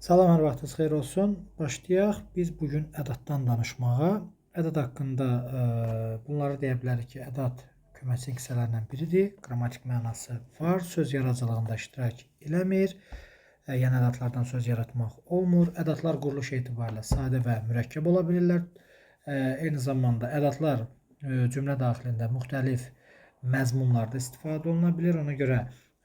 Salam, hər vaxtınız xeyir olsun. Başlayaq. Biz bugün ədatdan danışmağa. Ədad haqqında bunları deyə bilərik ki, ədad köməkçi hissələrindən biridir. Qrammatik mənası var. Söz yaradıcılığında iştirak eləmir. Yəni ədadlardan söz yaratmaq olmur. Ədadlar quruluş etibarilə sadə və mürəkkəb ola bilirlər. Eyni zamanda ədadlar cümlə daxilində müxtəlif məzmunlarda istifadə oluna bilir. Ona görə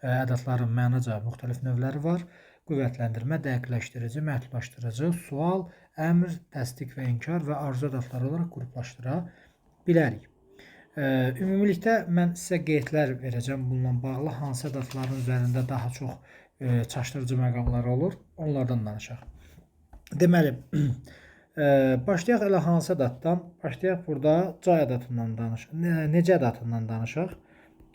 ədadların mənaca müxtəlif növləri var. Qüvvətləndirmə, dəqiqləşdirici, məhdudlaşdırıcı, sual, əmr, təsdiq və inkar və arzu ədadları olaraq qruplaşdıra bilərik. Ümumilikdə mən sizə qeydlər verəcəm bununla bağlı. Hansı ədadların üzərində daha çox çaşdırıcı məqamlar olur, onlardan danışaq. Deməli, başlayaq elə hansı ədaddan? Başlayaq burada ca ədadından danışaq. Necə ədadından danışaq?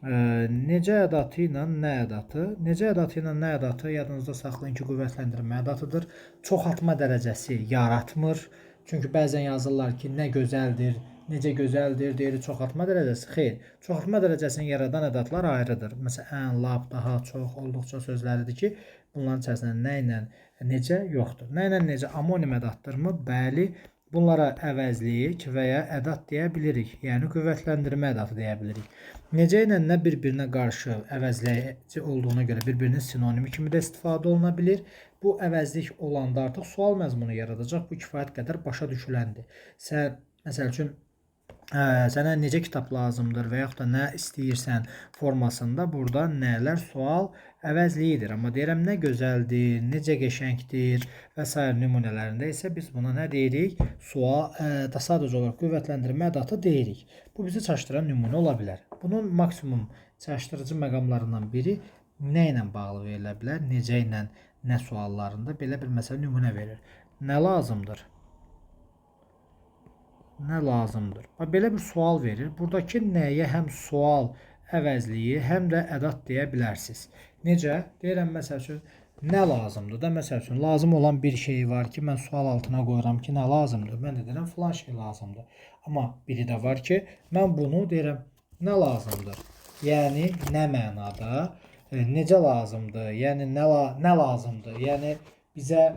Necə ədatı ilə nə ədatı? Necə ədatı ilə nə ədatı yadınızda saxlayın ki, qüvvətləndirmə ədatıdır. Çoxaltma dərəcəsi yaratmır. Çünki bəzən yazırlar ki, nə gözəldir, necə gözəldir, deyirik çoxaltma dərəcəsi. Xeyr, çoxaltma dərəcəsini yaradan ədatlar ayrıdır. Məsələn, ən, lap, daha, çox, olduqca sözləridir ki, bunların içərisində nə ilə necə yoxdur. Nə ilə necə amonim ədatdırmı? Bəli. Bunlara əvəzlik və ya ədat deyə bilirik. Yəni qüvvətləndirmə ədatı deyə bilirik. Necə ilə nə bir-birinə qarşı əvəzləyici olduğuna görə bir-birinin sinonimi kimi də istifadə oluna bilir. Bu əvəzlik olanda artıq sual məzmunu yaradacaq. Bu kifayət qədər başa düşüləndir. Sən məsəl üçün sənə necə kitab lazımdır və yaxud da nə istəyirsən formasında burada nələr sual əvəzliyidir. Amma deyirəm nə gözəldir, necə qəşəngdir və s. nümunələrində isə biz buna nə deyirik? Sual, sadəcə olaraq qüvvətləndirmə ədatı deyirik. Bu bizi çaşdıran nümunə ola bilər. Bunun maksimum çaşdırıcı məqamlarından biri nə ilə bağlı verilə bilər? Necə ilə nə suallarında belə bir məsələ nümunə verir. Nə lazımdır? Nə lazımdır? Belə bir sual verir. Buradakı nəyə həm sual əvəzliyi, həm də ədat deyə bilərsiniz. Necə? Deyirəm, məsəl üçün, nə lazımdır da, məsəl üçün, lazım olan bir şey var ki, mən sual altına qoyuram ki, nə lazımdır? Mən də deyirəm, filan şey lazımdır. Amma biri də var ki, mən bunu deyirəm, nə lazımdır? Yəni, nə mənada, necə lazımdır? Yəni, nə lazımdır? Yəni, bizə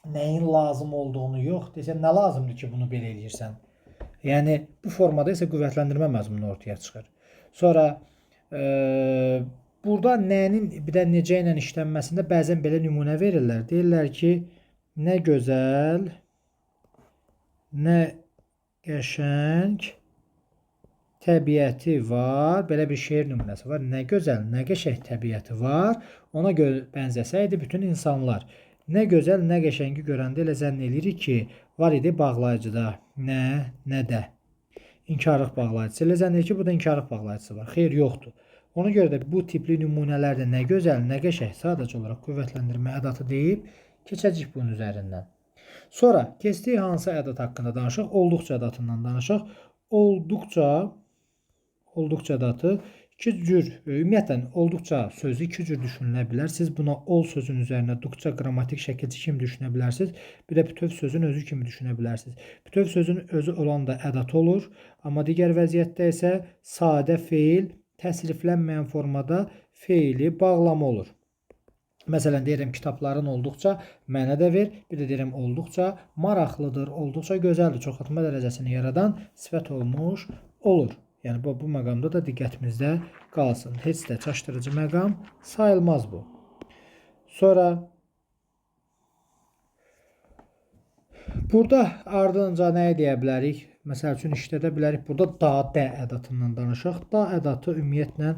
nəyin lazım olduğunu yox, desən nə lazımdır ki, bunu belə eləyirsən? Yəni, bu formada isə qüvvətləndirmə məzmunu ortaya çıxır. Sonra, burada nənin bir də necə ilə işlənməsində bəzən belə nümunə verirlər. Deyirlər ki, nə gözəl, nə qəşəng təbiəti var. Belə bir şeir nümunəsi var. Nə gözəl, nə qəşəng təbiəti var. Ona görə bənzəsəydi bütün insanlar. Nə gözəl, nə qəşəngi görəndə elə zənn edirik ki, var idi bağlayıcıda nə də. İnkarlıq bağlayıcısı. Elə zənn edirik ki, burada inkarlıq bağlayıcısı var. Xeyr, yoxdur. Ona görə də bu tipli nümunələrdə nə gözəl, nə qəşəng sadəcə olaraq qüvvətləndirmə ədatı deyib keçəcək bunun üzərindən. Sonra keçdik hansı ədat haqqında danışaq? Olduqca ədatından danışaq. Olduqca ədatı iki cür, ümumiyyətlə, olduqca sözü iki cür düşünülə bilər. Siz buna ol sözün üzərinə duqca qrammatik şəkilçi kimi düşünə bilərsiniz. Bir də bütöv sözün özü kimi düşünə bilərsiniz. Bütöv sözün özü olan da ədat olur. Amma digər vəziyyətdə isə sadə feil, təsriflənməyən formada feili bağlama olur. Məsələn, deyirəm, kitabların olduqca mənə də ver. Bir də deyirəm, olduqca maraqlıdır, olduqca gözəldir. Çoxaltma dərəcəsini yaradan sifət olmuş olur. Yəni, bu məqamda da diqqətimizdə qalsın. Heç də çaşdırıcı məqam sayılmaz bu. Sonra, burada ardınca nəyə deyə bilərik? Məsəl üçün, işlədə bilərik. Burada da, də ədatından danışaq. Da ədatı ümumiyyətlə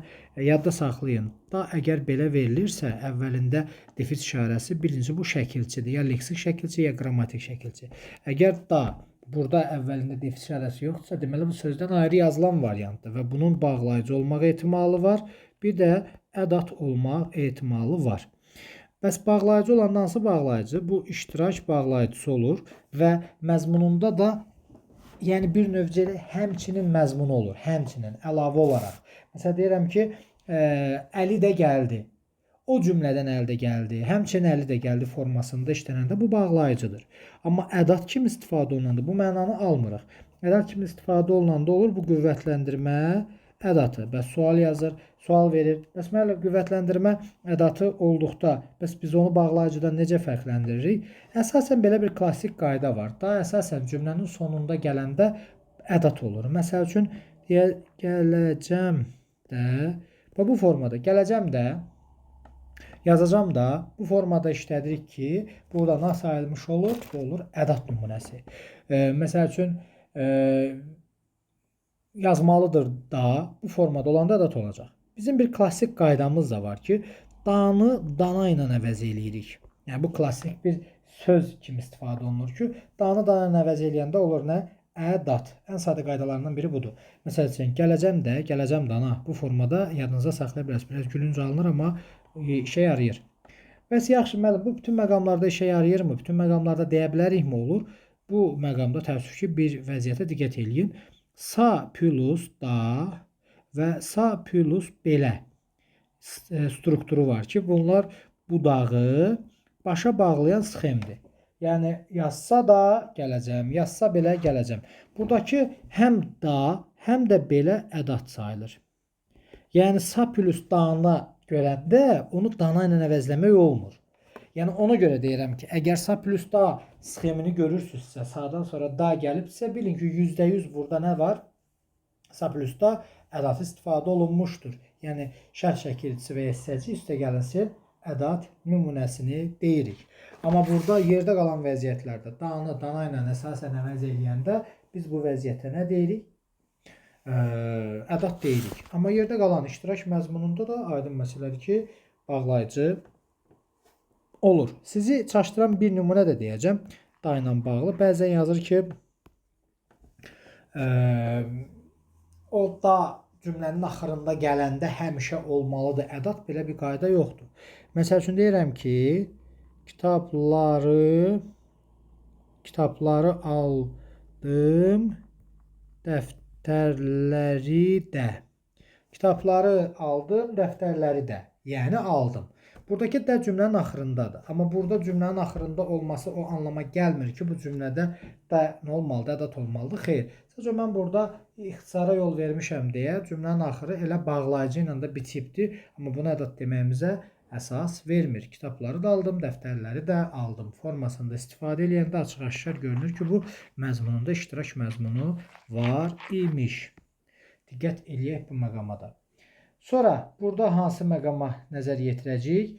yadda saxlayın. Da əgər belə verilirsə, əvvəlində defis işarəsi birinci bu şəkilçidir. Ya leksik şəkilçi, ya qrammatik şəkilçi. Əgər da burada əvvəlində defis işarəsi yoxdursa, deməli bu sözdən ayrı yazılan variantdır və bunun bağlayıcı olmaq ehtimalı var. Bir də ədat olmaq ehtimalı var. Bəs bağlayıcı olan hansı bağlayıcı? Bu iştirak bağlayıcısı olur və məzmununda da yəni bir növcə həmçinin məzmunu olur. Həmçinin, əlavə olaraq. Məsələn, deyirəm ki, Əli də gəldi. O cümlədən əldə gəldi, həmçinin əli də gəldi formasında işlənəndə bu bağlayıcıdır. Amma ədat kimi istifadə olunanda bu mənanı almırıq. Ədat kimi istifadə olunanda olur bu qüvvətləndirmə ədatı. Bəs sual yazır, sual verir. Bəs müəllim qüvvətləndirmə ədatı olduqda, bəs biz onu bağlayıcıdan necə fərqləndiririk? Əsasən belə bir klassik qayda var. Daha əsasən cümlənin sonunda gələndə ədat olur. Məsəl üçün gələcəm də bu formada gələcəm də yazacağım da bu formada işlədirik ki, burada nə sayılmış olur? Bu olur ədat nümunəsi. Məsəl üçün yazmalıdır da bu formada olanda ədat olacaq. Bizim bir klassik qaydamız da var ki, danı dana ilə əvəz eləyirik. Yəni bu klassik bir söz kimi istifadə olunur ki, danı dana ilə əvəz eləyəndə olur nə? Ədat. Ən sadə qaydalarından biri budur. Məsəl üçün gələcəm də, gələcəm dana bu formada yadınızda saxlaya bilərsiniz. Biraz gülünc alınır, amma işə yarayır. Bəs yaxşı müəllim, bu bütün məqamlarda işə yarayırmı? Bütün məqamlarda deyə bilərikmi olur? Bu məqamda təəssüf ki, bir vəziyyətə diqqət eləyin. Sa plus da və sa plus belə strukturu var ki, bunlar budağı başa bağlayan sxemdir. Yəni yazsa da gələcəm, yazsa belə gələcəm. Buradakı həm da, həm də belə ədat sayılır. Yəni sa plus danı görəndə onu dana ilə əvəzləmək olmur. Yəni ona görə deyirəm ki, əgər sa plus da sxemini görürsünüzsə, sağdan sonra da gəlibsə, bilin ki, %100 burada nə var? Sa plus da ədatı istifadə olunmuşdur. Yəni şərh şəkilçisi və hissəci üstə gəlinsin ədat nümunəsini deyirik. Amma burada yerdə qalan vəziyyətlərdə danı dana ilə əsasən əvəz eləyəndə biz bu vəziyyətə nə deyirik? Ədat deyirik. Amma yerdə qalan iştirak məzmununda da aydın məsələdir ki, bağlayıcı olur. Sizi çaşdıran bir nümunə də deyəcəm. Da ilə bağlı. Bəzən yazır ki, o da cümlənin axırında gələndə həmişə olmalıdır. Ədat belə bir qayda yoxdur. Məsəl üçün deyirəm ki, kitabları aldım, dəftərləri də. Kitabları aldım, dəftərləri də. Yəni aldım. Buradakı də cümlənin axırındadır. Amma burada cümlənin axırında olması o anlama gəlmir ki, bu cümlədə də nə olmalıdır? Ədat olmalıdır. Xeyr. Sadəcə mən burada ixtisara yol vermişəm deyə cümlənin axırı elə bağlayıcı ilə də bitibdir. Amma buna ədat deməyimizə əsas vermir. Kitabları da aldım, dəftərləri də aldım formasında istifadə edəndə açıq-aşkar görünür ki, bu məzmununda iştirak məzmunu var imiş. Diqqət eləyək bu məqama da. Sonra burada hansı məqama nəzər yetirəcəyik?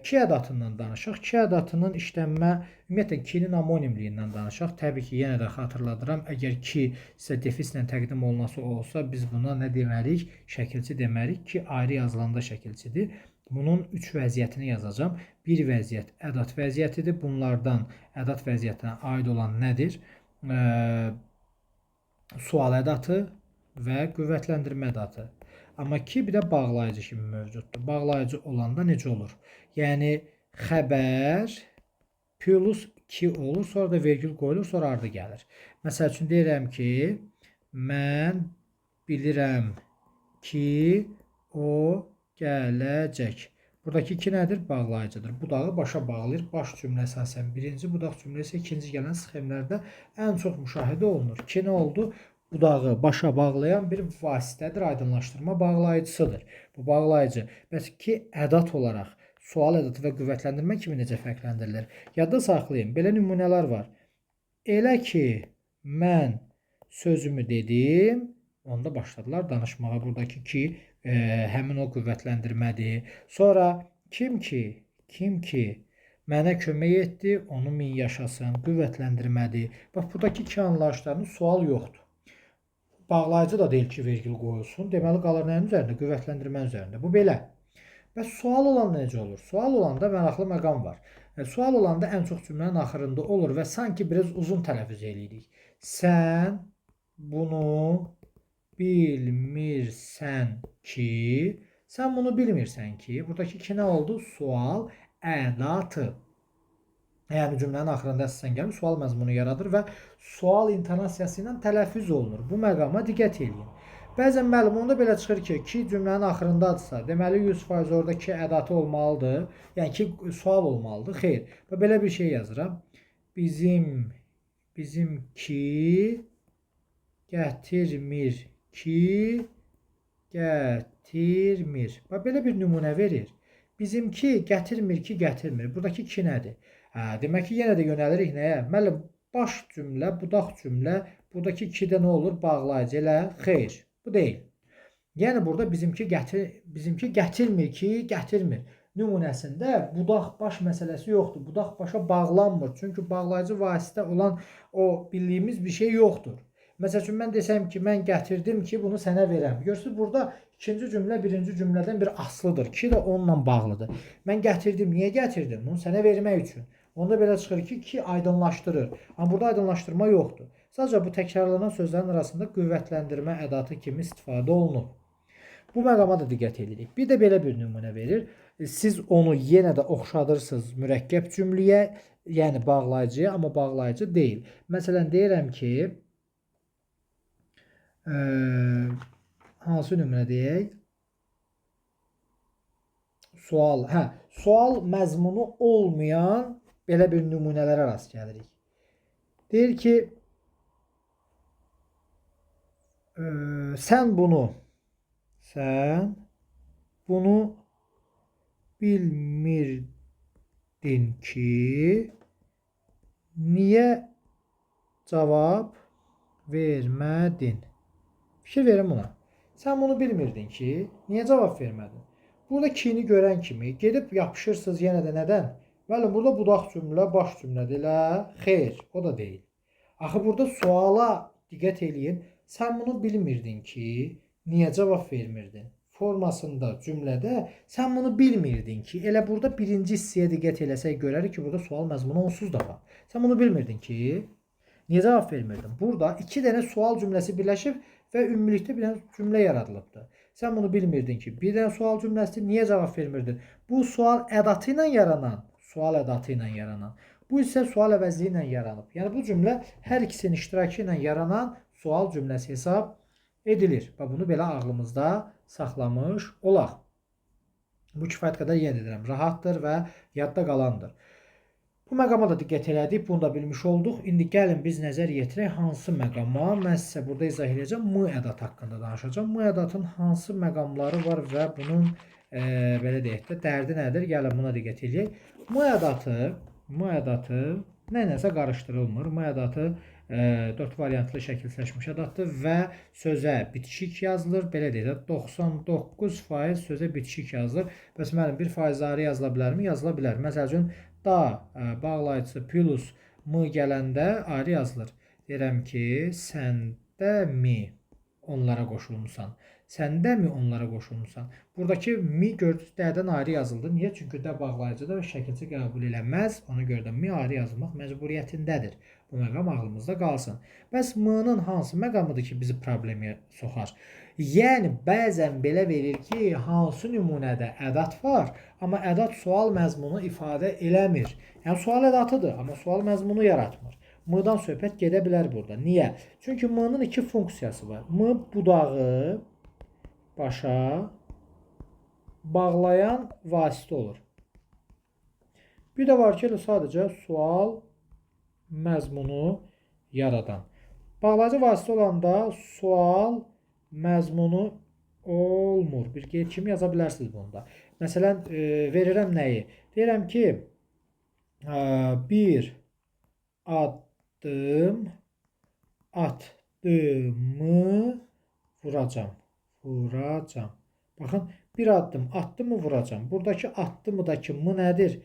Ki ədatından danışaq. Ki ədatının işlənmə, ümumiyyətlə kinin amonimliyindən danışaq. Təbii ki, yenə də xatırladıram. Əgər ki sizə defislə təqdim olunması olsa, biz buna nə deməliyik? Şəkilçi deməliyik ki, ayrı yazılanda şəkilçidir. Bunun 3 vəziyyətini yazacağım. Bir vəziyyət ədat vəziyyətidir. Bunlardan ədat vəziyyətinə aid olan nədir? Sual ədatı və qüvvətləndirmə ədatı. Amma ki bir də bağlayıcı kimi mövcuddur. Bağlayıcı olanda necə olur? Yəni xəbər plus ki olur, sonra da vergül qoyulur, sonra ardı gəlir. Məsəl üçün deyirəm ki, mən bilirəm ki o gələcək. Buradakı ki nədir? Bağlayıcıdır. Budağı başa bağlayır. Baş cümlə əsasən birinci, budaq cümlə isə ikinci gələn sxemlərdə ən çox müşahidə olunur. Ki nə oldu? Budağı başa bağlayan bir vasitədir, aydınlaşdırma bağlayıcısıdır. Bu bağlayıcı. Bəs ki ədat olaraq sual ədatı və qüvvətləndirmə kimi necə fərqləndirilir? Yadda saxlayın. Belə nümunələr var. Elə ki mən sözümü dedim, onda başladılar danışmağa. Buradakı ki həmin o qüvvətləndirmədir. Sonra kim ki mənə kömək etdi, onu min yaşasın, qüvvətləndirmədir. Bax, buradakı ki anlayışlarının sual yoxdur. Bağlayıcı da deyil ki, vergül qoyulsun. Deməli, qalır nəyin üzərində? Qüvvətləndirmə üzərində. Bu belə. Bəs sual olanda necə olur? Sual olanda mənaqlı məqam var. Sual olanda ən çox cümlənin axırında olur və sanki biraz uzun tələffüz edirik. Sən bunu bilmirsən ki, sən bunu bilmirsən ki, buradakı ki nə oldu? Sual ədatı. Yəni cümlənin axırında əsasən gəlib sual məzmunu yaradır və sual intonasiyası ilə tələffüz olunur. Bu məqama diqqət edin. Bəzən müəllim onda belə çıxır ki cümlənin axırındadırsa, deməli 100% orada ki ədatı olmalıdır. Yəni ki sual olmalıdır. Xeyr. Və belə bir şey yazıram. Bizimki gətirmir ki gətirmir. Bax, belə bir nümunə verir. Bizimki gətirmir ki, gətirmir. Buradakı ki nədir? Demək ki, yenə də yönəlirik nəyə? Müəllim, baş cümlə, budaq cümlə. Buradakı ki-də nə olur? Bağlayıcı elə. Xeyr, bu deyil. Yəni burada bizimki gətirmir ki, gətirmir. Nümunəsində budaq baş məsələsi yoxdur. Budaq başa bağlanmır. Çünki bağlayıcı vasitə olan o bildiyimiz bir şey yoxdur. Məsəl üçün mən desəm ki, mən gətirdim ki, bunu sənə verəm. Görürsünüz, burada ikinci cümlə birinci cümlədən bir aslıdır. Ki də onunla bağlıdır. Mən gətirdim. Niyə gətirdim? Bunu sənə vermək üçün. Onda belə çıxır ki aydınlaşdırır. Amma burada aydınlaşdırma yoxdur. Sadəcə bu təkrarlanan sözlərin arasında qüvvətləndirmə ədatı kimi istifadə olunur. Bu məqama da diqqət edirik. Bir də belə bir nümunə verir. Siz onu yenə də oxşadırsınız mürəkkəb cümləyə, yəni bağlayıcıya, amma bağlayıcı deyil. Məsələn, deyirəm ki, hansı nümunə deyək? Sual məzmunu olmayan belə bir nümunələrə rast gəlirik. Deyir ki, sən bunu bilmirdin ki, niyə cavab vermədin? Fikir verin buna. Sən bunu bilmirdin ki, niyə cavab vermədin? Burada ki-ni görən kimi gedib yapışırsınız yenə də nədən? Bəli, burada budaq cümlə, baş cümlədir elə. Xeyr, o da deyil. Axı burada suala diqqət eləyin. Sən bunu bilmirdin ki, niyə cavab vermirdin? Formasında cümlədə sən bunu bilmirdin ki, elə burada birinci hissəyə diqqət eləsək görərik ki, burada sual məzmunu onsuz da var. Sən bunu bilmirdin ki, niyə cavab vermirdin? Burada iki dənə sual cümləsi birləşib və ümumilikdə bir dənə cümlə yaradılıbdır. Sən bunu bilmirdin ki, bir dənə sual cümləsi niyə cavab vermirdin? Bu sual ədatı ilə yaranan, bu isə sual əvəzliyi ilə yaranıb. Yəni bu cümlə hər ikisinin iştirakı ilə yaranan sual cümləsi hesab edilir. Və bunu belə ağlımızda saxlamış olaq. Bu kifayət qədər yenə edirəm. Rahatdır və yadda qalandır. Bu məqama da diqqət elədik. Bunu da bilmiş olduq. İndi gəlin biz nəzər yetirək hansı məqama. Mən sizə burada izah edəcəm. M ədatı haqqında danışacağım. M ədatın hansı məqamları var və bunun belə deyək də dərdi nədir? Gəlin buna diqqət edək. M ədatı nə-nəsə qarışdırılmır. M ədatı 4 variantlı şəkilləşmiş ədatdır və sözə bitişik yazılır. Belə deyək də 99% sözə bitişik yazılır. Bəs mənim 1% ayrı yazıla bilərmi? Yazıla bilər. Məsəl üçün da bağlayıcısı plus m gələndə ayrı yazılır. Deyirəm ki, səndə mi onlara qoşulmusan? Səndə mi onlara qoşulmusan? Buradakı mi gördünüz dədən ayrı yazıldı. Niyə? Çünki də bağlayıcıdır və şəkilçi qəbul eləməz. Ona görə də mi ayrı yazılmaq məcburiyyətindədir. Bu məqam ağlımızda qalsın. Bəs m-nın hansı məqamıdır ki, bizi problemə soxar? Yəni, bəzən belə verir ki, hansı nümunədə ədat var, amma ədat sual məzmunu ifadə eləmir. Yəni, sual ədatıdır, amma sual məzmunu yaratmır. M-dan söhbət gedə bilər burada. Niyə? Çünki m-nın iki funksiyası var. M budağı başa bağlayan vasitə olur. Bir də var ki, sadəcə sual məzmunu yaradan. Bağlayıcı vasitə olanda sual məzmunu olmur. Bir qeyd kimi yaza bilərsiniz bunda. Məsələn, verirəm nəyi? Deyirəm ki, bir addım attımı vuracam. Baxın, bir addım attımı vuracam. Buradakı attımıdakı m nədir?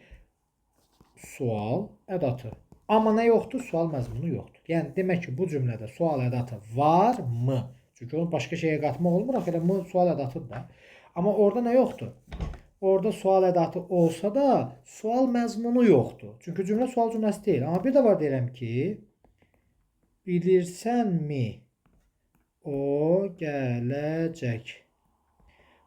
Sual ədatı. Amma nə yoxdur? Sual məzmunu yoxdur. Yəni, demək ki, bu cümlədə sual ədatı var mı? Çünki onu başqa şeyə qatmaq olmur. Axı, m sual ədatıdır da. Amma orada nə yoxdur? Orada sual ədatı olsa da sual məzmunu yoxdur. Çünki cümlə sual cümləsi deyil. Amma bir də var deyirəm ki, bilirsənmi o gələcək.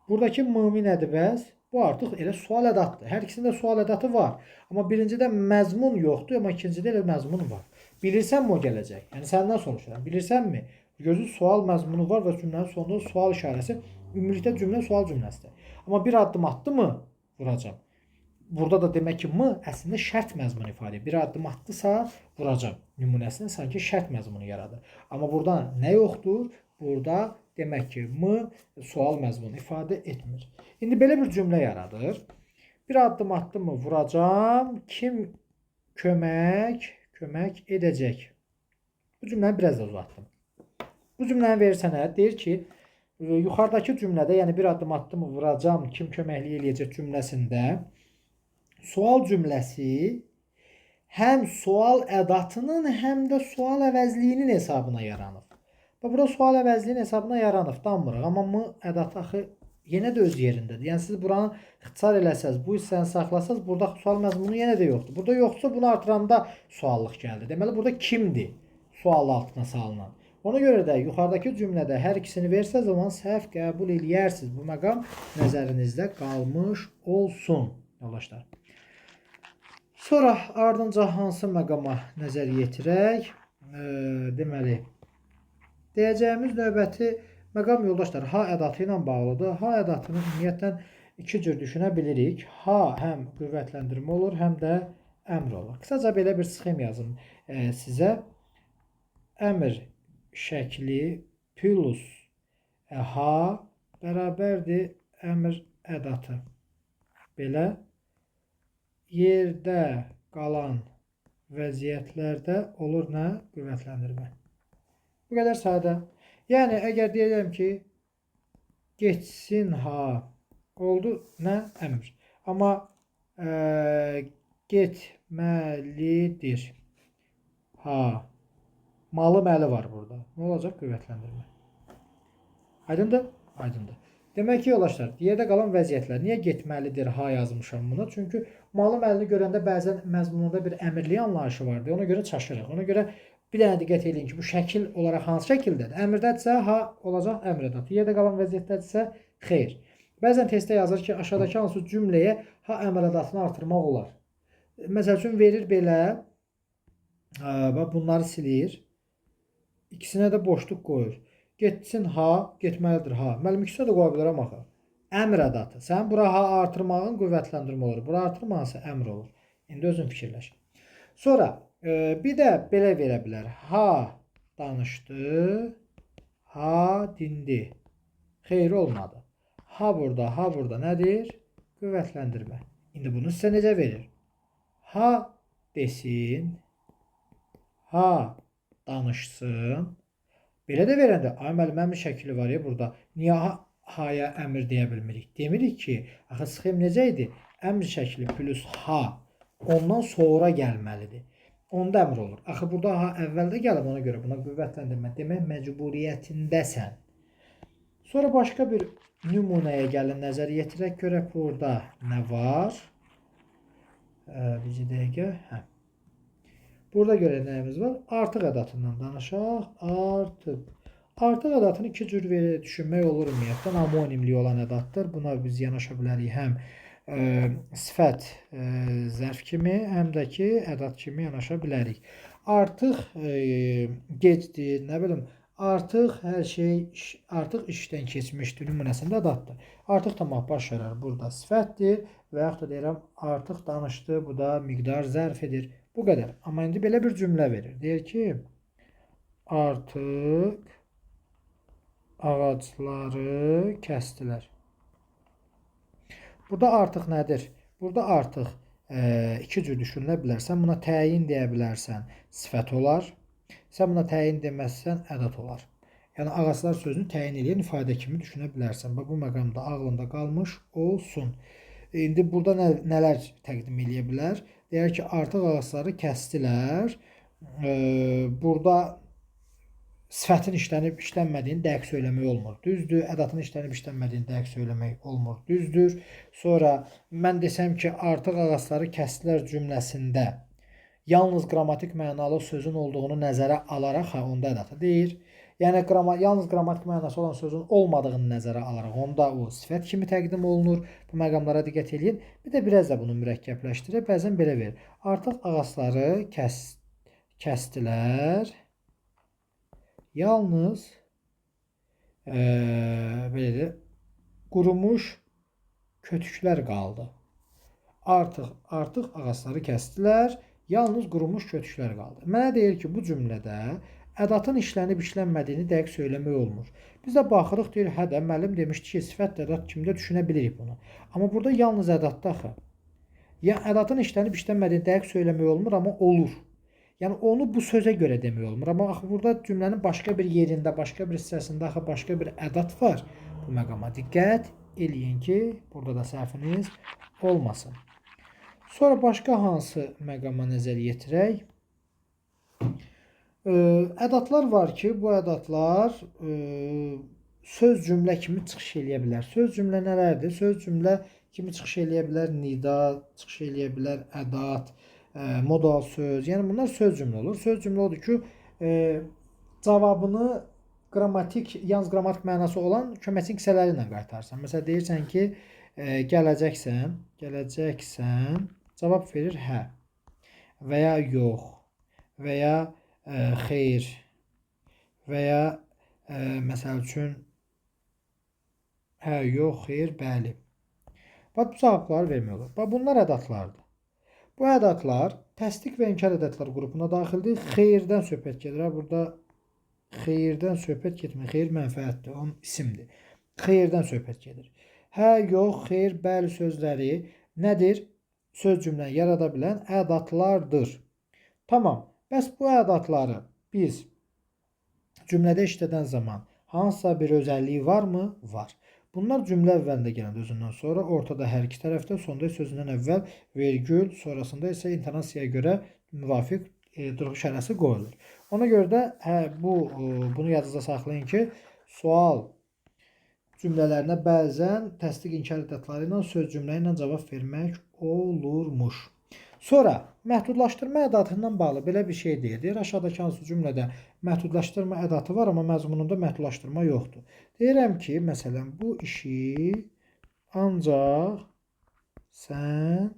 Buradakı m-mi nədir bəs? Bu artıq elə sual ədatıdır. Hər ikisində sual ədatı var. Amma birincidə məzmun yoxdur, amma ikincidə elə məzmun var. Bilirsənmi o gələcək? Yəni səndən soruşuram. Bilirsənmi? Gözü sual məzmunu var və cümlənin sonunda sual işarəsi. Ümumilikdə cümlə sual cümləsidir. Amma bir addım attı mı vuracam. Burada da demək ki, m əslində şərt məzmunu ifadə edir. Bir addım atdısa vuracam. Nümunəsini sanki şərt məzmunu yaradır. Amma burada nə yoxdur? burada demək ki, m sual məzmunu ifadə etmir. İndi belə bir cümlə yaradır. Bir addım attım mı vuracağım. Kim kömək edəcək? Bu cümləni biraz da uzatdım. Bu cümləni verirsən deyir ki, yuxarıdakı cümlədə, yəni bir addım attım mı vuracağım, kim köməklik eləyəcək cümləsində sual cümləsi həm sual ədatının, həm də sual əvəzliyinin hesabına yaranıb. Burada sual əvəzliyin hesabına yaranıb, danmırıq. Amma m ədatı axı yenə də öz yerindədir. Yəni siz buranı ixtisar eləsəz, bu hissəni saxlasaz, burada sual məzmunu yenə də yoxdur. Burada yoxsa bunu artıranda suallıq gəldi. Deməli burada kimdir sual altına salınan? Ona görə də yuxarıdakı cümlədə hər ikisini versəz, zaman səhv qəbul eləyərsiniz. Bu məqam nəzərinizdə qalmış olsun, yoldaşlar. Sonra ardınca hansı məqama nəzər yetirək? Deməli, deyəcəyimiz növbəti məqam, yoldaşlar, ha ədatı ilə bağlıdır. Ha ədatını ümumiyyətlə iki cür düşünə bilirik. Ha həm qüvvətləndirmə olur, həm də əmr olur. Qısaca belə bir sxem yazım sizə. Əmr şəkli plus ha bərabərdir əmr ədatı. Belə yerdə qalan vəziyyətlərdə olur nə? Qüvvətləndirmə. Bu qədər sadə. Yəni, əgər deyəcəm ki, geçsin ha, oldu nə? Əmr. Amma getməlidir ha. Malı məli var burada. Nə olacaq? Qüvvətləndirmə. Aydındır? Aydındır. Demək ki, yoldaşlar, yerdə qalan vəziyyətlər. Niyə getməlidir ha yazmışam buna? Çünki malı məlini görəndə bəzən məzmununda bir əmrli anlayışı vardır. Ona görə çaşırıq. Ona görə bir dənə diqqət edin ki, bu şəkil olaraq hansı şəkildədir? Əmrdədirsə ha olacaq əmr ədatı. Yerdə qalan vəziyyətdədirsə xeyr. Bəzən testdə yazır ki, aşağıdakı hansı cümləyə ha əmr ədatını artırmaq olar. Məsəl üçün verir belə, bunları silir. İkisinə də boşluq qoyur. Getsin ha, getməlidir ha. Müəllim ikisinə də qoya bilərəm axı. Əmr ədatı. Sən bura ha artırmağın qüvvətləndirmə olur. Bura artırmağınsa əmr olur. İndi özün fikirləş. Sonra bir də belə verə bilər. Ha danışdı, ha dindi. Xeyr olmadı. Ha burada nədir? Qüvvətləndirmə. İndi bunu sizə necə verir? Ha desin, ha danışsın. Belə də verəndə, ay müəllim, əmr şəkli var ya burada. Niyə haya əmr deyə bilmirik? Demirik ki, axı sxem necə idi? Əmr şəkli plus ha ondan sonra gəlməlidir. Onda əmr olur. Axı burada ha əvvəldə gəlib, ona görə buna qüvvətləndirmə demək məcburiyyətindəsən. Sonra başqa bir nümunəyə gəlin, nəzər yetirək, görək burada nə var? Bir dəqiqə. Burada görə nəyimiz var? Artıq ədatından danışaq. Artıq ədatını iki cür düşünmək olur ümumiyyətlə. Amonimli olan ədatdır. Buna biz yanaşa bilərik həm sifət zərf kimi, həm də ki ədat kimi yanaşa bilərik. Artıq gecdir, nə bilim, artıq hər şey, artıq işdən keçmişdir nümunəsində ədatdır. Artıq tamam baş verir. Burada sifətdir və yaxud da deyirəm artıq danışdı. Bu da miqdar zərfidir. Bu qədər. Amma indi belə bir cümlə verir. Deyir ki, artıq ağacları kəsdilər. Burada artıq nədir? Burada artıq iki cür düşünülə bilər. Sən buna təyin deyə bilərsən, sifət olar. Sən buna təyin deməzsən, ədat olar. Yəni ağaclar sözünü təyin edən ifadə kimi düşünə bilərsən. Bu məqamda ağlında qalmış olsun. İndi burada nələr təqdim edə bilər? Deyər ki, artıq ağacları kəsdilər. Burada sifətin işlənib işlənmədiyini dəqiq söyləmək olmur. Düzdür. Ədatın işlənib işlənmədiyini dəqiq söyləmək olmur. Düzdür. Sonra mən desəm ki, artıq ağacları kəsdilər cümləsində yalnız qrammatik mənalı sözün olduğunu nəzərə alaraq onda ədatı deyir. Yəni yalnız qrammatik mənası olan sözün olmadığını nəzərə alaraq onda o sifət kimi təqdim olunur. Bu məqamlara diqqət edin. Bir də biraz da bunu mürəkkəbləşdirib bəzən belə verir. Artıq ağacları kəsdilər. Yalnız belədir, qurumuş kötüklər qaldı. Artıq ağacları kəsdilər. Yalnız qurumuş kötüklər qaldı. Mənə deyir ki, bu cümlədə ədatın işlənib işlənmədiyini dəqiq söyləmək olmur. Biz də baxırıq, deyir, hə də müəllim demişdi ki, sifət ədat kimdə düşünə bilirik bunu. Amma burada yalnız ədatda axı. Ya ədatın işlənib işlənmədiyini dəqiq söyləmək olmur, amma olur. Yəni onu bu sözə görə demək olmur. Amma axı burada cümlənin başqa bir yerində, başqa bir hissəsində axı başqa bir ədat var. Bu məqama diqqət eləyin ki, burada da səhviniz olmasın. Sonra başqa hansı məqama nəzər yetirək? Ədatlar var ki, bu ədatlar söz cümlə kimi çıxış eləyə bilər. Söz cümlə nələrdir? Söz cümlə kimi çıxış eləyə bilər nida, çıxış eləyə bilər ədat, modal söz. Yəni bunlar söz cümlə olur. Söz cümlə odur ki, cavabını yalnız qrammatik mənası olan köməkçi hissələri ilə qaytarsan. Məsələn, deyirsən ki, gələcəksən, cavab verir hə və ya yox və ya xeyr və ya məsəl üçün hə, yox, xeyr, bəli. Bu cavabları vermək olur. Bunlar ədatlardır. Bu ədatlar təsdiq və inkar ədədlər qrupuna daxildir. Xeyirdən söhbət gedir. Burada xeyirdən söhbət getmir. Xeyir mənfəətdir. Onun isimdir. Xeyirdən söhbət gedir. Hə, yox, xeyr, bəli sözləri nədir? Söz cümləni yarada bilən ədatlardır. Tamam. Bəs bu ədatları biz cümlədə işlədən zaman hansısa bir özəlliyi varmı? Var. Bunlar cümlə əvvəlində gələn özündən sonra, ortada hər iki tərəfdə, sonda sözündən əvvəl vergül, sonrasında isə intonasiyaya görə müvafiq durğu işarəsi qoyulur. Ona görə də bunu yadınızda saxlayın ki, sual cümlələrinə bəzən təsdiq inkar ədədləri ilə söz cümlə ilə cavab vermək olurmuş. Sonra məhdudlaşdırma ədatı ilə bağlı belə bir şey deyir. Aşağıdakı hansı cümlədə məhdudlaşdırma ədatı var, amma məzmununda məhdudlaşdırma yoxdur. Deyirəm ki, məsələn, bu işi ancaq sən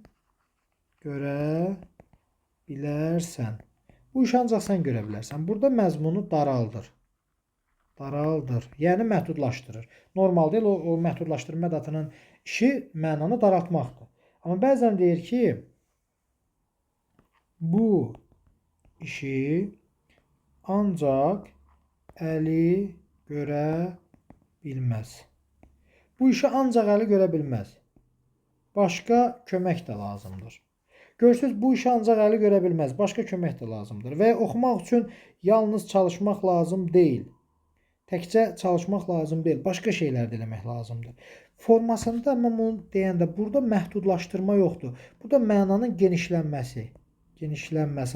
görə bilərsən. Bu işi ancaq sən görə bilərsən. Burada məzmunu daraldır. Daraldır. Yəni məhdudlaşdırır. Normal deyil, o məhdudlaşdırma ədatının işi mənanı daraltmaqdır. Amma bəzən deyir ki, bu işi ancaq Əli görə bilməz. Bu işi ancaq Əli görə bilməz. Başqa kömək də lazımdır. Görürsünüz, bu işi ancaq Əli görə bilməz. Başqa kömək də lazımdır. Və oxumaq üçün yalnız çalışmaq lazım deyil. Təkcə çalışmaq lazım deyil. Başqa şeylər də eləmək lazımdır. Formasında mən bunu deyəndə burada məhdudlaşdırma yoxdur. Burada mənanın genişlənməsi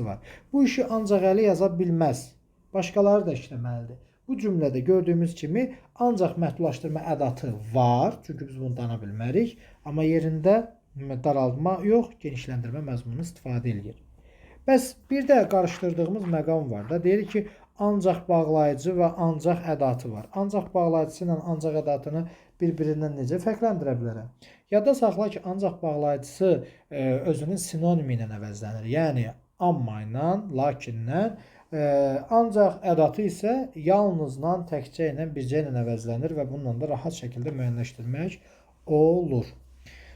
var. Bu işi ancaq Əli yaza bilməz. Başqaları da işləməlidir. Bu cümlədə gördüyümüz kimi ancaq məhdudlaşdırma ədatı var. Çünki biz bunu dana bilmərik. Amma yerində daraltma yox, genişləndirmə məzmununu istifadə edir. Bəs bir də qarışdırdığımız məqam var da. Deyir ki, ancaq bağlayıcı və ancaq ədatı var. Ancaq bağlayıcısı ilə ancaq ədatını bir-birindən necə fərqləndirə bilərəm? Yadda saxla ki, ancaq bağlayıcısı özünün sinonimi ilə əvəzlənir. Yəni, amma ilə, lakinlə, ancaq ədatı isə yalnızla, təkcə ilə, bircə ilə əvəzlənir və bununla da rahat şəkildə müəyyənləşdirmək olur.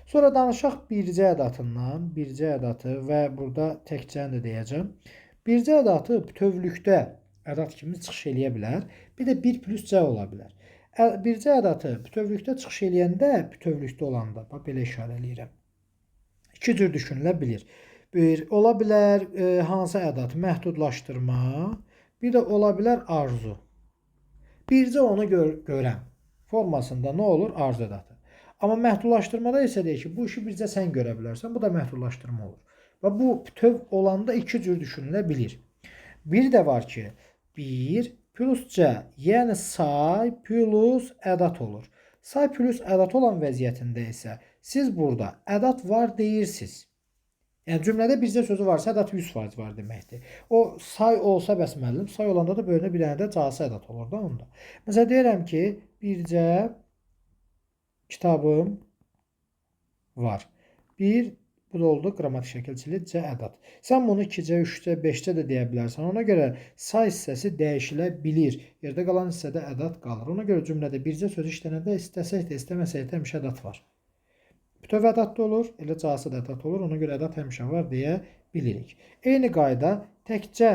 Sonra danışaq bircə ədatından, bircə ədatı və burada təkcəni də deyəcəm. Bircə ədatı bütövlükdə ədat kimi çıxış eləyə bilər. Bir də 1+C ola bilər. Bircə ədatı bütövlükdə çıxış eləyəndə, bütövlükdə olanda, belə işarə eləyirəm. İki cür düşünülə bilir. Ola bilər hansı ədat? Məhdudlaşdırma. Bir də ola bilər arzu. Bircə onu görəm. Formasında nə olur? Arzu ədatı. Amma məhdudlaşdırmada isə deyir ki, bu işi bircə sən görə bilərsən. Bu da məhdudlaşdırma olur. Və bu bütöv olanda iki cür düşünülə bilir. Bir də var ki, 1+C, yəni say plus ədat olur. Say plus ədat olan vəziyyətində isə siz burada ədat var deyirsiniz. Yəni cümlədə bircə sözü varsa ədat 100% var deməkdir. O say olsa bəs müəllim, say olanda da böyünə bir dənə də cası ədat olur da onda. Məsələn deyirəm ki, bircə kitabım var. Bu da oldu qrammatik şəkilçili C ədat. Sən bunu 2C, 3C, 5C də deyə bilərsən. Ona görə say hissəsi dəyişilə bilir. Yerdə qalan hissədə ədat qalır. Ona görə cümlədə bircə söz işlənəndə istəsək də, istəməsək də həmişə ədat var. Bütöv ədat da olur, elə cası da ədat olur. Ona görə ədat həmişə var deyə bilirik. Eyni qayda təkcə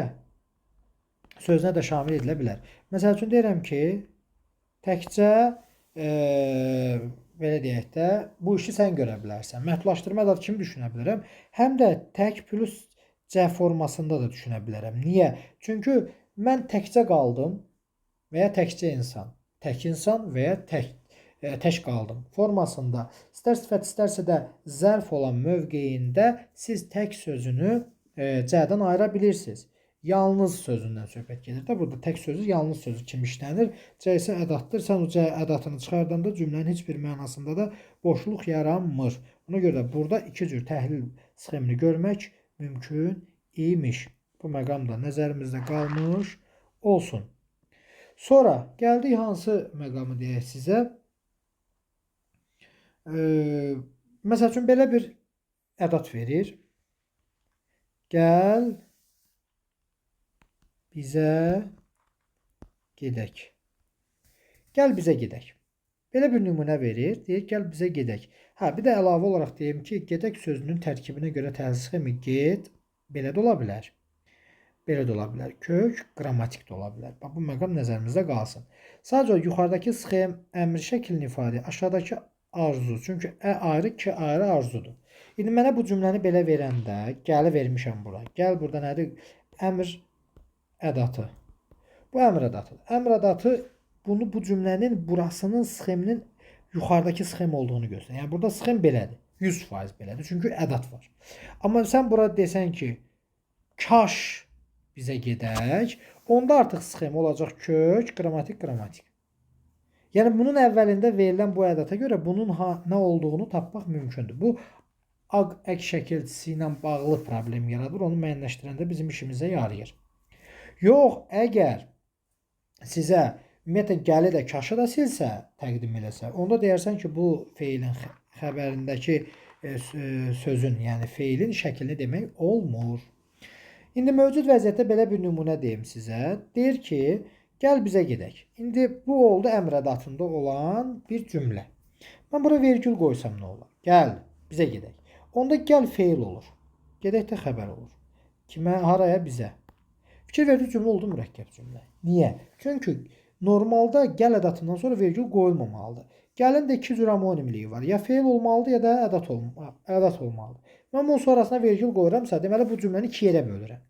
sözünə də şamil edilə bilər. Məsəl üçün deyirəm ki, təkcə belə deyək də, bu işi sən görə bilərsən. Məhdudlaşdırma ədadı kimi düşünə bilərəm. Həm də tək plus C formasında da düşünə bilərəm. Niyə? Çünki mən təkcə qaldım və ya təkcə insan, tək insan və ya tək qaldım formasında istər sifət, istərsə də zərf olan mövqeyində siz tək sözünü C-dən ayıra bilirsiniz. Yalnız sözündən söhbət gedir də. Burada tək sözü yalnız sözü kimi işlənir. C isə ədatdır. Sən o C ədatını çıxardanda cümlənin heç bir mənasında da boşluq yaranmır. Ona görə də burada iki cür təhlil sxemini görmək mümkün imiş. Bu məqam da nəzərimizdə qalmış olsun. Sonra gəldik hansı məqamı deyək sizə? Məsəl üçün belə bir ədat verir. Gəl bizə gedək. Gəl bizə gedək. Belə bir nümunə verir. Deyir, gəl bizə gedək. Bir də əlavə olaraq deyim ki, gedək sözünün tərkibinə görə təhlil sxemi get belə də ola bilər. Belə də ola bilər. Kök, qrammatik də ola bilər. Bu məqam nəzərimizdə qalsın. Sadəcə yuxarıdakı sxem əmr şəklini ifadə, aşağıdakı arzu. Çünki ayrı, ki ayrı arzudur. İndi mənə bu cümləni belə verəndə, gəli vermişəm bura. Gəl burada nədir? Əmr ədatı. Bu əmr ədatıdır. Əmr ədatı bu cümlənin burasının sxeminin yuxarıdakı sxem olduğunu göstərir. Yəni burada sxem belədir. 100% belədir. Çünki ədat var. Amma sən burada desən ki, kaş bizə gedək, onda artıq sxem olacaq kök, qrammatik. Yəni bunun əvvəlində verilən bu ədata görə bunun nə olduğunu tapmaq mümkündür. Bu əq şəkilçisi ilə bağlı problem yaradır. Onu müəyyənləşdirəndə bizim işimizə yarayır. Yox, əgər sizə ümumiyyətlə gəli də kaşı da silsə, təqdim eləsə, onda deyərsən ki, bu feilin xəbərindəki sözün, yəni feilin şəklini demək olmur. İndi mövcud vəziyyətdə belə bir nümunə deyim sizə. Deyir ki, gəl bizə gedək. İndi bu oldu əmr ədatında olan bir cümlə. Mən bura vergül qoysam nə olar? Gəl bizə gedək. Onda gəl feil olur. Gedək də xəbər olur. Kimə, haraya, bizə. Fikir verdiyi cümlə oldu mürəkkəb cümlə. Niyə? Çünki normalda gəl ədatından sonra vergül qoyulmamalıdır. Gəlin də iki cür homonimliyi var. Ya feil olmalıdır, ya da ədat olmalıdır. Mən bunun sonrasına vergül qoyuramsa, deməli bu cümləni iki yerə bölürəm.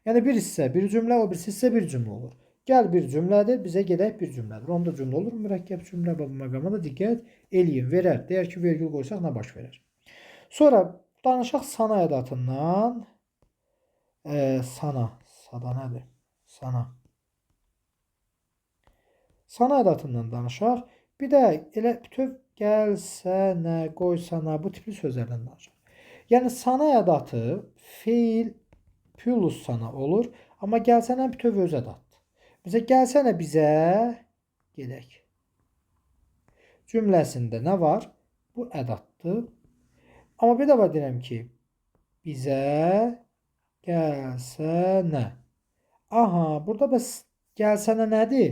Yəni bir hissə bir cümlə, o birisi hissə bir cümlə olur. Gəl bir cümlədir, bizə gedək bir cümlədir. Onda cümlə olur, mürəkkəb cümlə. Bu məqama da diqqət eləyin, verər. Deyər ki, vergül qoysaq nə baş verər? Sonra danışaq sana ədatından. Sada nədir? Sana ədatından danışaq. Bir də elə bütöv gəlsənə, qoysana, bu tipli sözlərdən danışaq. Yəni sana ədatı feil plus sana olur. Amma gəlsənə bütöv öz ədatdır. Məsələn, gəlsənə bizə gedək. Cümləsində nə var? Bu ədatdır. Amma bir də var deyirəm ki, bizə gəlsənə. Aha, burada bəs gəlsənə nədir?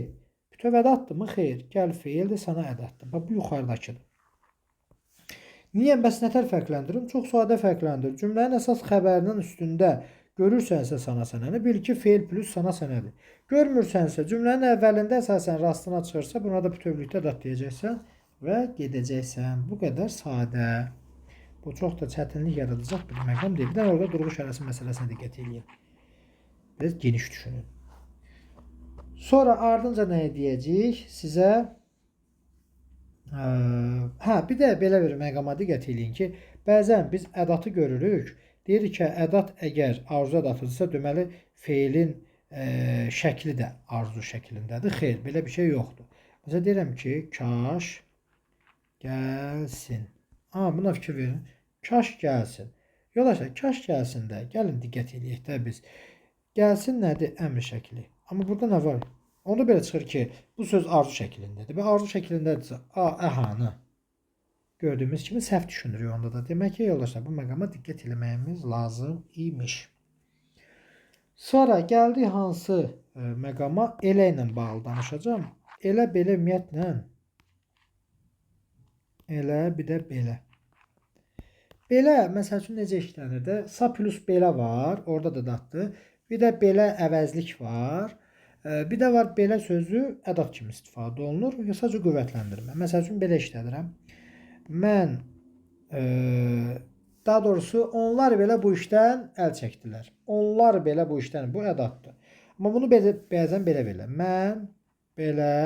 Bütöv ədatdırmı? Xeyr. Gəl feildir, sana ədatdır. Bu yuxarıdakıdır. Niyə? Bəs nətər fərqləndirim? Çox sadə fərqləndirir. Cümlənin əsas xəbərinin üstündə görürsənsə sana sənəni, bil ki, feil plus sana sənədir. Görmürsənsə, cümlənin əvvəlində əsasən rastına çıxırsa, buna da bütövlükdə ədat deyəcəksən və gedəcəksən. Bu qədər sadə. Bu çox da çətinlik yaradacaq bir məqam deyil. Bir də orada durğu işarəsi məsələsinə diqqət edin. Biraz geniş düşünün. Sonra ardınca nə edəcəyik? Sizə bir də belə bir məqama diqqət edin ki, bəzən biz ədatı görürük. Deyirik ki, ədat əgər arzu ədatıdırsa, deməli feilin şəkli də arzu şəklindədir. Xeyr, belə bir şey yoxdur. Məsələn, deyirəm ki, kaş gəlsin. Buna fikir verin. Kaş gəlsin. Yoldaşlar, kaş gəlsin də, gəlin diqqət edək də biz. Gəlsin nədir? Əmr şəkli. Amma burada nə var? Onda belə çıxır ki, bu söz arzu şəklindədir. Və arzu şəklindədirsə, əhanı. Gördüyümüz kimi səhv düşünürük onda da. Demək ki, yoldaşlar, bu məqama diqqət eləməyimiz lazım imiş. Sonra gəldik hansı məqama? Elə ilə bağlı danışacağım. Elə belə ümumiyyətlə. Elə, bir də belə. Belə, məsəl üçün necə işlənir də? Sa plus belə var, orada da datdır. Bir də belə əvəzlik var. Bir də var belə sözü ədat kimi istifadə olunur. Sadəcə qüvvətləndirmə. Məsəl üçün belə işlədirəm. Mən daha doğrusu onlar belə bu işdən əl çəkdilər. Onlar belə bu işdən bu ədatdır. Amma bunu bəzən belə. Mən belə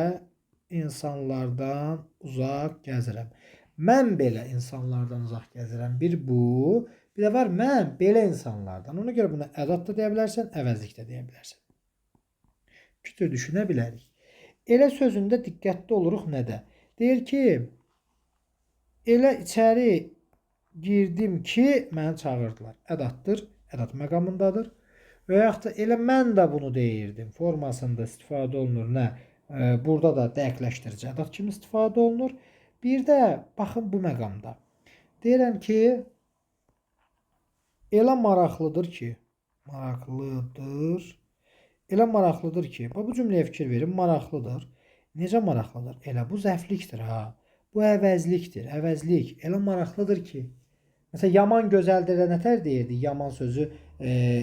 insanlardan uzaq gəzirəm. Mən belə insanlardan uzaq gəzirəm. Bir bu. Bir də var mən belə insanlardan. Ona görə buna ədat da deyə bilərsən, əvəzlik də deyə bilərsən. Kütür düşünə bilərik. Elə sözündə diqqətli oluruq nədə? Deyir ki, elə içəri girdim ki, məni çağırdılar. Ədatdır, ədat məqamındadır. Və yaxud da elə mən də bunu deyirdim formasında istifadə olunur. Nə? Burada da dəqiqləşdirici ədat kimi istifadə olunur. Bir də baxın bu məqamda. Deyirəm ki, elə maraqlıdır ki, elə maraqlıdır ki, bu cümləyə fikir verin, maraqlıdır. Necə maraqlıdır? Elə bu zəiflikdir ha. Bu əvəzlikdir, əvəzlik. Elə maraqlıdır ki. Məsələn, yaman gözəldir də nətər deyirdi? Yaman sözü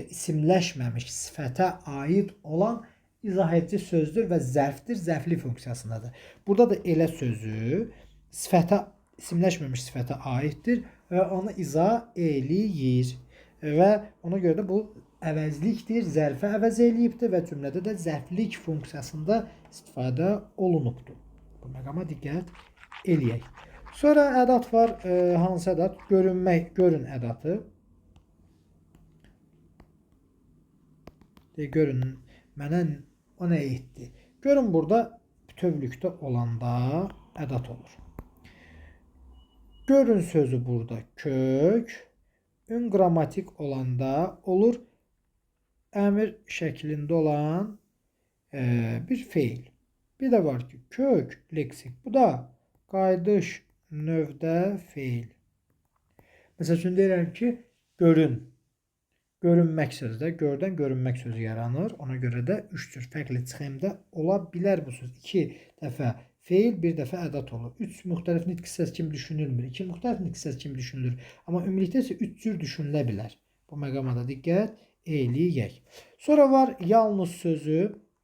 isimləşməmiş sifətə aid olan izah edici sözdür və zərfdir, zərflik funksiyasındadır. Burada da elə sözü sifətə, isimləşməmiş sifətə aiddir və onu izah eləyir. Və ona görə də bu əvəzlikdir, zərfə əvəz eləyibdir və cümlədə də zərflik funksiyasında istifadə olunubdur. Bu məqama diqqət eləyək. Sonra ədat var. Hansı ədat? Görünmək, görün ədatı. Görün, mənə o nə etdi? Görün burada bütövlükdə olanda ədat olur. Görün sözü burada kök. Ün qrammatik olanda olur əmr şəklində olan bir feil. Bir də var ki, kök leksik. Bu da qayıdış növdə feil. Məsəl üçün deyirəm ki, görün. Görünmək sözü də gördən görünmək sözü yaranır. Ona görə də 3 cür fərqli çıxımda ola bilər bu söz. 2 dəfə feil, bir dəfə ədat olur. 3 müxtəlif nitq hissəsi kimi düşünülmür. 2 müxtəlif nitq hissəsi kimi düşünülür. Amma ümumilikdə isə 3 cür düşünülə bilər. Bu məqama da diqqət eləyək. Sonra var yalnız sözü.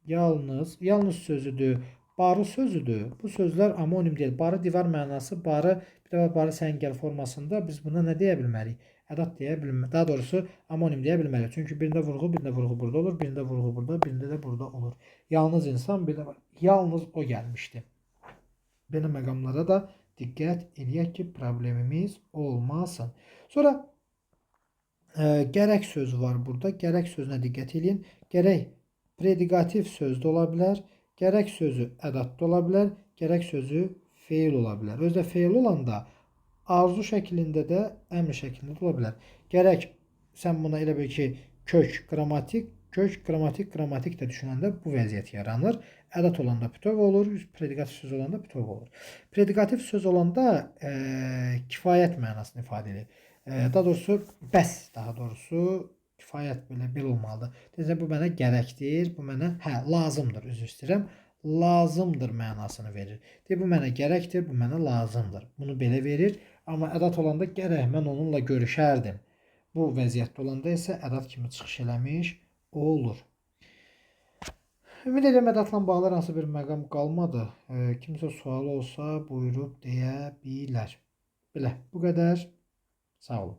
Yalnız sözüdür. Barı sözüdür. Bu sözlər amonim deyil. Barı divar mənası, barı bir də barı səngəl formasında biz buna nə deyə bilmərik? Ədat deyə bilmərik. Daha doğrusu amonim deyə bilmərik. Çünki birində vurğu burada olur, birində vurğu burada, birində də burada olur. Yalnız insan, bir də yalnız o gəlmişdi. Belə məqamlara da diqqət eləyək ki, problemimiz olmasın. Sonra gərək sözü var burada. Gərək sözünə diqqət eləyin. Gərək prediqativ söz də ola bilər. Gərək sözü ədat da ola bilər. Gərək sözü feil ola bilər. Özdə feil olanda arzu şəklində də əmr şəklində də ola bilər. Gərək sən buna elə bil ki, kök, qrammatik də düşünəndə bu vəziyyət yaranır. Ədat olanda bütöv olur, prediqativ söz olanda bütöv olur. Prediqativ söz olanda kifayət mənasını ifadə edir. Daha doğrusu bəs, kifayət belə olmalıdır. Deyəcəm, bu mənə gərəkdir, bu mənə lazımdır, üzr istəyirəm. Lazımdır mənasını verir. Bu mənə gərəkdir, bu mənə lazımdır. Bunu belə verir. Amma ədat olanda gərək mən onunla görüşərdim. Bu vəziyyətdə olanda isə ədat kimi çıxış eləmiş olur. Ümid edirəm ədatla bağlı hansı bir məqam qalmadı. Kimsə sualı olsa buyurub deyə bilər. Belə, bu qədər. Sağ olun.